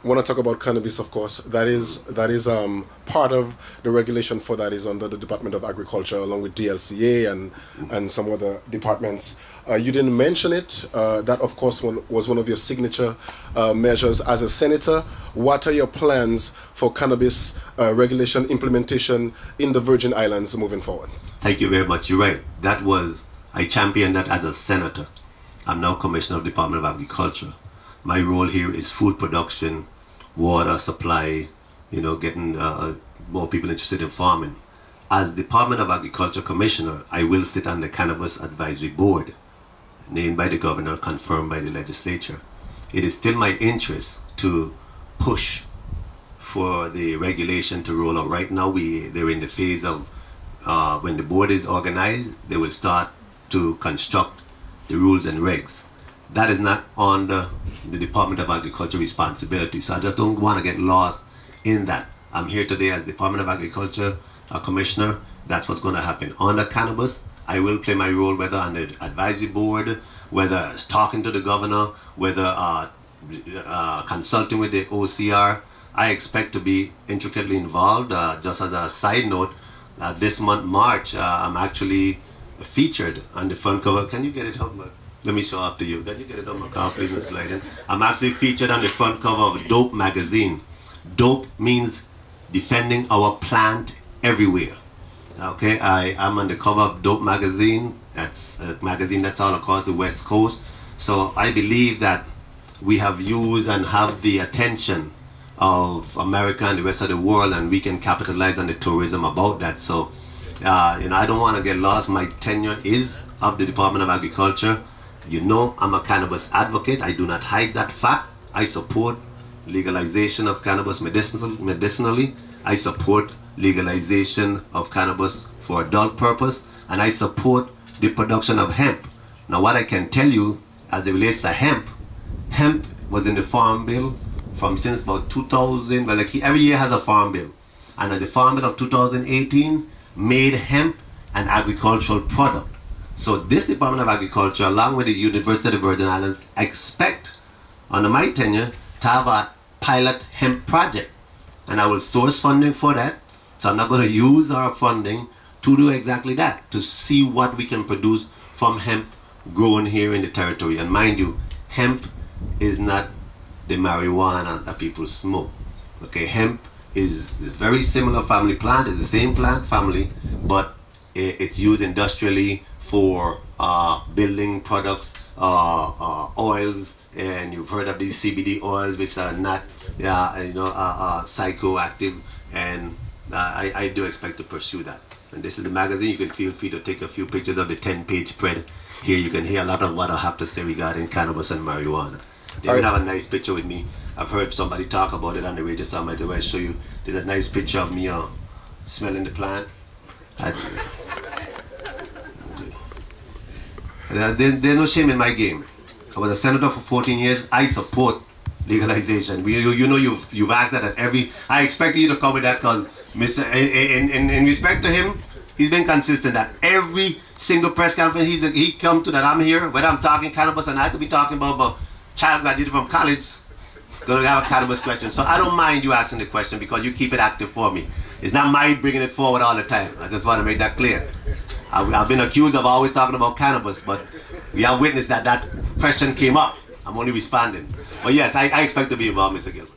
want to talk about cannabis, of course. That is part of the regulation for that is under the Department of Agriculture, along with DLCA and some other departments. You didn't mention it. That, of course, was one of your signature measures as a senator. What are your plans for cannabis regulation implementation in the Virgin Islands moving forward? Thank you very much. You're right. I championed that as a senator. I'm now Commissioner of the Department of Agriculture. My role here is food production, water supply, getting more people interested in farming. As Department of Agriculture Commissioner, I will sit on the Cannabis Advisory Board, named by the governor, confirmed by the legislature. It is still my interest to push for the regulation to roll out. Right now, they're in the phase of when the board is organized, they will start to construct the rules and regs. That is not under the Department of Agriculture responsibility, so I just don't want to get lost in that. I'm here today as Department of Agriculture Commissioner. That's what's going to happen. On the cannabis, I will play my role, whether on the advisory board, whether talking to the governor, whether consulting with the OCR. I expect to be intricately involved. Just as a side note, this month, March, I'm actually featured on the front cover. Can you get it up? Let me show up to you. Can you get it on my car, please, Ms. Blyden? I'm actually featured on the front cover of Dope magazine. Dope means defending our plant everywhere. Okay, I'm on the cover of Dope magazine. That's a magazine that's all across the West Coast. So I believe that we have used and have the attention of America and the rest of the world, and we can capitalize on the tourism about that. So, I don't want to get lost. My tenure is of the Department of Agriculture. I'm a cannabis advocate. I do not hide that fact. I support legalization of cannabis medicinally. I support legalization of cannabis for adult purpose, and I support the production of hemp. Now, what I can tell you as it relates to hemp was in the Farm Bill since about 2000. Well, every year has a Farm Bill, and the Farm Bill of 2018 made hemp an agricultural product. So this Department of Agriculture, along with the University of the Virgin Islands, expect, under my tenure, to have a pilot hemp project. And I will source funding for that. So I'm not going to use our funding to do exactly that, to see what we can produce from hemp grown here in the territory. And mind you, hemp is not the marijuana that people smoke. Okay, hemp is a very similar family plant. It's the same plant family, but it's used industrially for building products, oils, and you've heard of these CBD oils, which are not, psychoactive, and I do expect to pursue that. And this is the magazine. You can feel free to take a few pictures of the 10-page spread. Here you can hear a lot of what I have to say regarding cannabis and marijuana. They will have a nice picture with me. I've heard somebody talk about it on the radio, so I might as well show you. There's a nice picture of me smelling the plant. There's no shame in my game. I was a senator for 14 years. I support legalization. You've asked that at every. I expected you to come with that because, in respect to him, he's been consistent at every single press conference he come to that I'm here, whether I'm talking cannabis and I could be talking about child graduated from college, going to have a cannabis question. So I don't mind you asking the question because you keep it active for me. It's not my bringing it forward all the time. I just want to make that clear. I've been accused of always talking about cannabis, but we have witnessed that question came up. I'm only responding. But yes, I expect to be involved, Mr. Gilbert.